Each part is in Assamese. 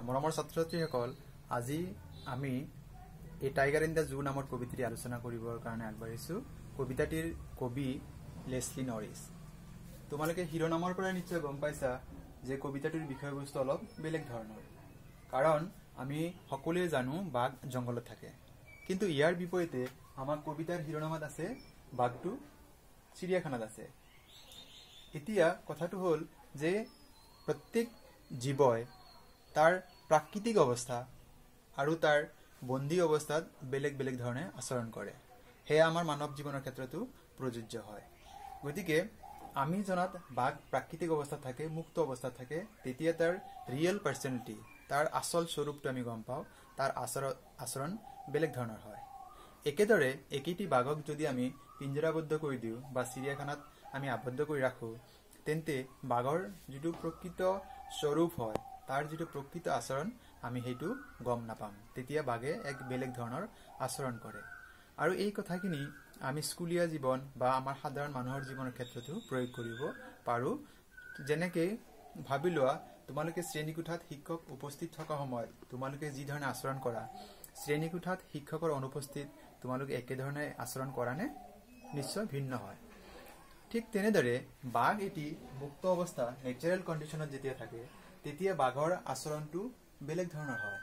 মৰমৰ ছাত্ৰ-ছাত্ৰীসকল, আজি আমি এই টাইগাৰ ইন দ্য জু নামৰ কবিতাটি আলোচনা কৰিবৰ কাৰণে আগবাঢ়িছো। কবিতাটিৰ কবি লেছলি নৰিছ। তোমালোকে শিৰোনামৰ পৰা নিশ্চয় গম পাইছা যে কবিতাটিৰ বিষয়বস্তু অলপ বেলেগ ধৰণৰ, কাৰণ আমি সকলোৱে জানো বাঘ জংঘলত থাকে, কিন্তু ইয়াৰ বিপৰীতে আমাৰ কবিতাৰ শিৰোনামত আছে বাঘটো চিৰিয়াখানাত আছে। এতিয়া কথাটো হ'ল যে প্ৰত্যেক জীৱই তাৰ প্ৰাকৃতিক অৱস্থা আৰু তাৰ বন্দী অৱস্থাত বেলেগ বেলেগ ধৰণে আচৰণ কৰে। সেয়া আমাৰ মানৱ জীৱনৰ ক্ষেত্ৰতো প্ৰযোজ্য হয়। গতিকে আমি জনাত বাঘ প্ৰাকৃতিক অৱস্থাত থাকে, মুক্ত অৱস্থাত থাকে, তেতিয়া তাৰ ৰিয়েল পাৰ্চনেলিটি, তাৰ আচল স্বৰূপটো আমি গম পাওঁ, তাৰ আচৰণ বেলেগ ধৰণৰ হয়। একেদৰে একেটি বাঘক যদি আমি পিঞ্জৰাবদ্ধ কৰি দিওঁ বা চিৰিয়াখানাত আমি আবদ্ধ কৰি ৰাখোঁ, তেন্তে বাঘৰ যিটো প্ৰকৃত স্বৰূপ হয়, তাৰ যিটো প্ৰকৃত আচৰণ আমি সেইটো গম নাপাম। তেতিয়া বাঘে এক বেলেগ ধৰণৰ আচৰণ কৰে। আৰু এই কথাখিনি আমি স্কুলীয়া জীৱন বা আমাৰ সাধাৰণ মানুহৰ জীৱনৰ ক্ষেত্ৰতো প্ৰয়োগ কৰিব পাৰোঁ। যেনেকৈ ভাবি লোৱা, তোমালোকে শ্ৰেণীকোঠাত শিক্ষক উপস্থিত থকা সময়ত তোমালোকে যি ধৰণে আচৰণ কৰা, শ্ৰেণীকোঠাত শিক্ষকৰ অনুপস্থিত তোমালোকে একেধৰণে আচৰণ কৰা নে? নিশ্চয় ভিন্ন হয়। ঠিক তেনেদৰে বাঘ এটি মুক্ত অৱস্থা, নেচাৰেল কণ্ডিশ্যনত যেতিয়া থাকে, তেতিয়া বাঘৰ আচৰণটো বেলেগ ধৰণৰ হয়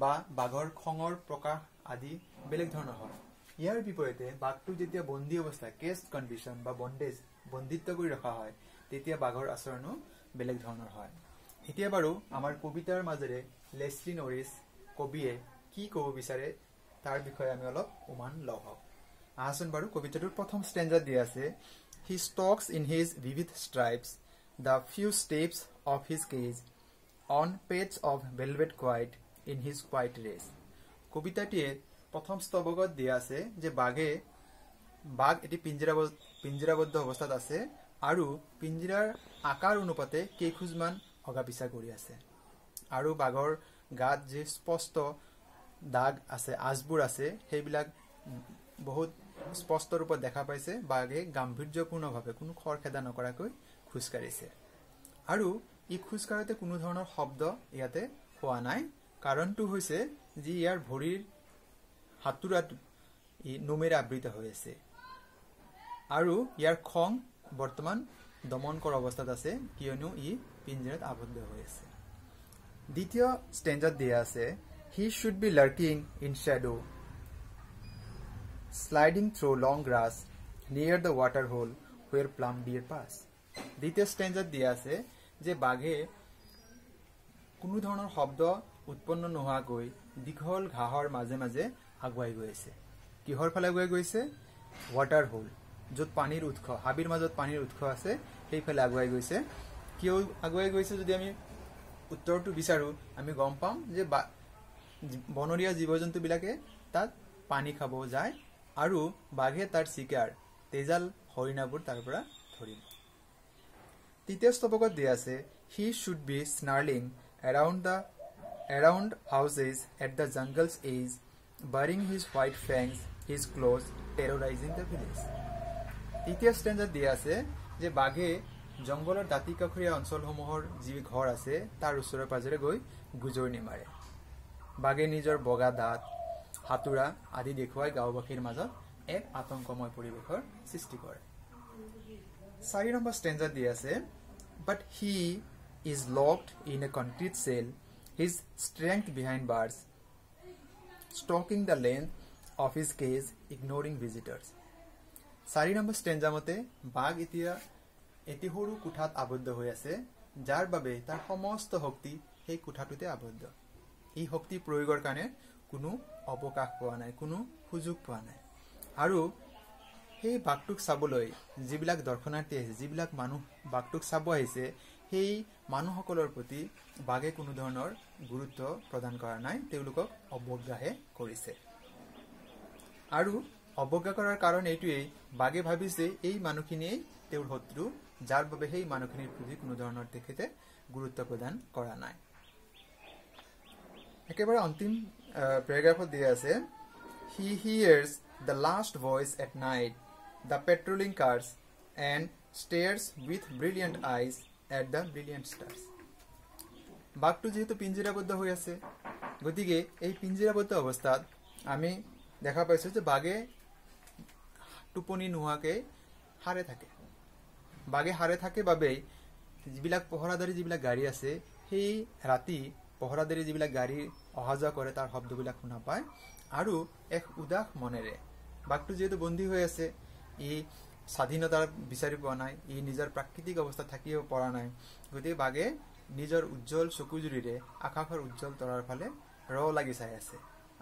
বা বাঘৰ খঙৰ প্ৰকাশ আদি বেলেগ ধৰণৰ হয়। ইয়াৰ বিপৰীতে বাঘটো যেতিয়া বন্দী অৱস্থা, কেষ্ট কণ্ডিশ্যন বা বন্দিত্ব কৰি ৰখা হয়, তেতিয়া বাঘৰ আচৰণো বেলেগ ধৰণৰ হয়। এতিয়া বাৰু আমাৰ কবিতাৰ মাজেৰে লেছলি নৰিছ কবিয়ে কি ক'ব বিচাৰে তাৰ বিষয়ে আমি অলপ উমান লওঁ। আহাচোন বাৰু, কবিতাটোৰ প্ৰথম ষ্টেঞ্জাত দিয়া আছে, he stalks in his vivid stripes the few steps of his cage on pads of velvet quiet in his quiet rage. কবিতাটিয়ে প্ৰথম স্তৱকত দিয়া আছে যে বাঘ এটি পিঞ্জৰাবদ্ধ অৱস্থাত আছে আৰু পিঞ্জৰাৰ আকাৰ অনুপাতে কেইখোজমান অগা পিছা কৰি আছে, আৰু বাঘৰ গাত যি স্পষ্ট দাগ আছে, আঁচবোৰ আছে, সেইবিলাক বহুত স্পষ্ট ৰূপত দেখা পাইছে। বাঘে গাম্ভীৰ্যপূৰ্ণভাৱে কোনো খৰখেদা নকৰাকৈ খোজকাঢ়িছে, আৰু ই খোজকাঢ়োতে কোনো ধৰণৰ শব্দ ইয়াতে হোৱা নাই। কাৰণটো হৈছে যি ইয়াৰ ভৰিৰ হাতোৰাত ই নোমেৰে আবৃত হৈ আছে, আৰু ইয়াৰ খং বৰ্তমান দমন কৰা অৱস্থাত আছে, কিয়নো ই পিঞ্জৰাত আবদ্ধ হৈ আছে। দ্বিতীয় ষ্টেঞ্জাত দিয়া আছে, he should be lurking in shadow sliding through long grass near the water hole where plump deer pass. দ্বিতীয় ষ্টেঞ্জাত দিয়া আছে যে বাঘে কোনো ধৰণৰ শব্দ উৎপন্ন নোহোৱাকৈ দীঘল ঘাঁহৰ মাজে মাজে আগুৱাই গৈ আছে। কিহৰ ফালে আগুৱাই গৈছে? ৱাটাৰ হোল, য'ত পানীৰ উৎস, হাবিৰ মাজত পানীৰ উৎস আছে, সেইফালে আগুৱাই গৈছে। কিয় আগুৱাই গৈছে যদি আমি উত্তৰটো বিচাৰোঁ, আমি গম পাম যে বনৰীয়া জীৱ জন্তুবিলাকে তাত পানী খাব যায়, আৰু বাঘে তাৰ চিকাৰ তেজাল হৰিণাবোৰ তাৰ পৰা ধৰিব। তৃতীয় স্তৱকত দিয়া আছে, he should be snarling around houses at the jungle's edge, burying his white fangs, his claws, terrorizing the village. তৃতীয় ষ্টেঞ্জাত দিয়া আছে যে বাঘে জংঘলৰ দাঁতি কাষৰীয়া অঞ্চলসমূহৰ যি ঘৰ আছে তাৰ ওচৰে পাজৰে গৈ গুজৰণি মাৰে। বাঘে নিজৰ বগা দাঁত, হাতোৰা আদি দেখুৱাই গাঁওবাসীৰ মাজত এক আতংকময় পৰিৱেশৰ সৃষ্টি কৰে। 4 নম্বৰ ষ্টেঞ্জাত দিয়া আছে, but he is locked in a concrete cell, his strength behind bars, stalking the length of his cage, ignoring visitors. 4 number stanza মতে বাঘ এতিয়া এটি সৰু কোঠাত আবদ্ধ হৈ আছে, যাৰ বাবে তাৰ সমস্ত শক্তি সেই কোঠাটোতে আবদ্ধ। এই শক্তি প্ৰয়োগৰ কাৰণে কোনো অৱকাশ পোৱা নাই, কোনো সুযোগ পোৱা নাই। আৰু সেই বাঘটোক চাবলৈ যিবিলাক দৰ্শনাৰ্থী আহিছে, যিবিলাক মানুহ বাঘটোক চাব আহিছে, সেই মানুহসকলৰ প্ৰতি বাঘে কোনো ধৰণৰ গুৰুত্ব প্ৰদান কৰা নাই, তেওঁলোকক অৱজ্ঞাহে কৰিছে। আৰু অৱজ্ঞা কৰাৰ কাৰণ এইটোৱেই, বাঘে ভাবিছে এই মানুহখিনিয়ে তেওঁৰ শত্ৰু, যাৰ বাবে সেই মানুহখিনিৰ প্ৰতি কোনো ধৰণৰ তেখেতে গুৰুত্ব প্ৰদান কৰা নাই। একেবাৰে অন্তিম পেৰাগ্ৰাফত দিয়া আছে, he hears the last voice at night, the patrolling cars and stares with brilliant eyes at the brilliant stars. বাঘটো যেহেতু পিঞ্জিরাবদ্ধ হৈ আছে, গতিকে এই পিঞ্জিরাবদ্ধ অৱস্থাত আমি দেখা পাইছো যে বাঘে টোপনি নোহোৱাকে হাৰে থাকে। বাঘে হাৰে থাকে বাবেই যিবিলাক পহৰাদাৰী যিবিলাক গাড়ী আছে, সেই ৰাতি পহৰাদাৰী যিবিলাক গাড়ী অহা যোৱা কৰে তাৰ শব্দবিলাক শুনা পায় আৰু এক উদাস মনেৰে বাঘটো যেহেতু বন্দী হৈ আছে, ই স্বাধীনতাৰ বিচাৰি পোৱা নাই, ই নিজৰ প্ৰাকৃতিক অৱস্থাত থাকিব পৰা নাই, গতিকে বাঘে নিজৰ উজ্জ্বল চকুজুৰিৰে আকাশৰ উজ্জ্বল তৰাৰ ফালে লাগি চাই আছে।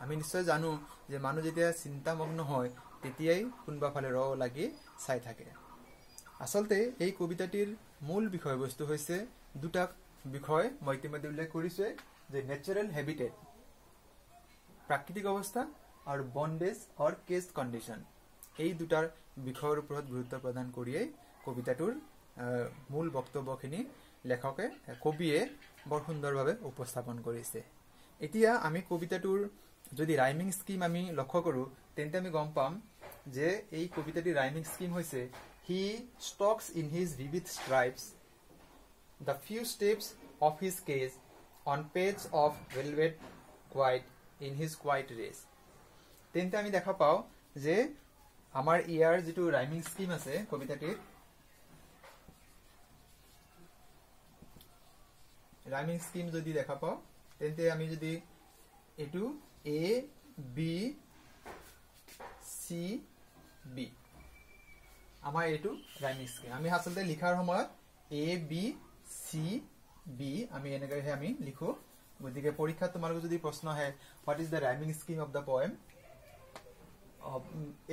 আমি নিশ্চয় জানো যে মানুহ যেতিয়া চিন্তামগ্ন হয় তেতিয়াই কোনোবা ফালে লাগি চাই থাকে। আচলতে এই কবিতাটিৰ মূল বিষয়বস্তু হৈছে দুটা বিষয় মই ইতিমধ্যে উল্লেখ কৰিছে, যে নেচাৰেল হেবিটেট প্ৰাকৃতিক অৱস্থা আৰু বন্ডেজ অৰ কেজ কণ্ডিশ্যন। এই দুটাৰ বিষয়ৰ ওপৰত গুৰুত্ব প্ৰদান কৰিয়েই কবিতাটোৰ মূল বক্তব্যখিনি কবিয়ে বৰ সুন্দৰভাৱে উপস্থাপন কৰিছে। এতিয়া আমি কবিতাটোৰ যদি ৰাইমিং স্কিম আমি লক্ষ্য কৰোঁ তেন্তে আমি গম পাম যে এই কবিতাটিৰ ৰাইমিং স্কিম হৈছে he stalks in his vivid stripes the few steps of his cage on pads of velvet quiet in his quiet rage. তেন্তে আমি দেখা পাওঁ যে আমাৰ ইয়াৰ যিটো ৰাইমিং স্কিম আছে কবিতাটিৰ, ৰাইমিং স্কিম যদি দেখা পাওঁ তেন্তে আমি যদি এইটো এ বি চি বি আমাৰ এইটো ৰাইমিং স্কিম। আমি আচলতে লিখাৰ সময়ত এ বি চি বি আমি এনেকৈহে আমি লিখো। গতিকে পৰীক্ষাত তোমালোকৰ যদি প্ৰশ্ন আহে what is the rhyming scheme of the poem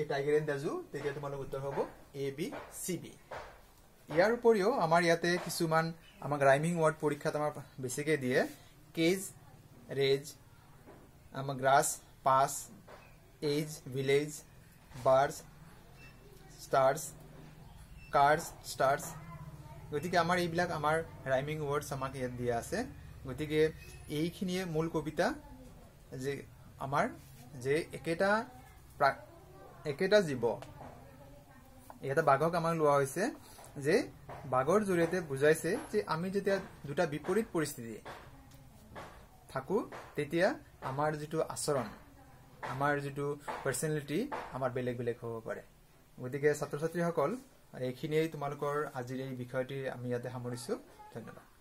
a tiger in the zoo, তেতিয়া তোমালোকৰ উত্তৰ হ'ব এ বি চি বি। ইয়াৰ উপৰিও আমাৰ ইয়াতে কিছুমান আমাক ৰাইমিং ৱৰ্ড পৰীক্ষাত আমাৰ বেছিকৈ দিয়ে। কেজ, ৰেজ, আমাৰ grass, pass, edge, village, birds, stars, cars, stars. গতিকে আমাৰ এইবিলাক আমাৰ ৰাইমিং ৱৰ্ডছ আমাক ইয়াত দিয়া আছে। গতিকে এইখিনিয়ে মূল কবিতা, যে আমাৰ যে একেটা জীৱ, এটা বাঘক আমাক লোৱা হৈছে, যে বাঘৰ জৰিয়তে বুজাইছে যে আমি যেতিয়া দুটা বিপৰীত পৰিস্থিতি থাকো তেতিয়া আমাৰ যিটো আচৰণ, আমাৰ যিটো পাৰ্চনেলিটি আমাৰ বেলেগ বেলেগ হ'ব পাৰে। গতিকে ছাত্ৰ ছাত্ৰীসকল এইখিনিয়েই তোমালোকৰ আজিৰ এই বিষয়টি আমি ইয়াতে সামৰিছোঁ। ধন্যবাদ।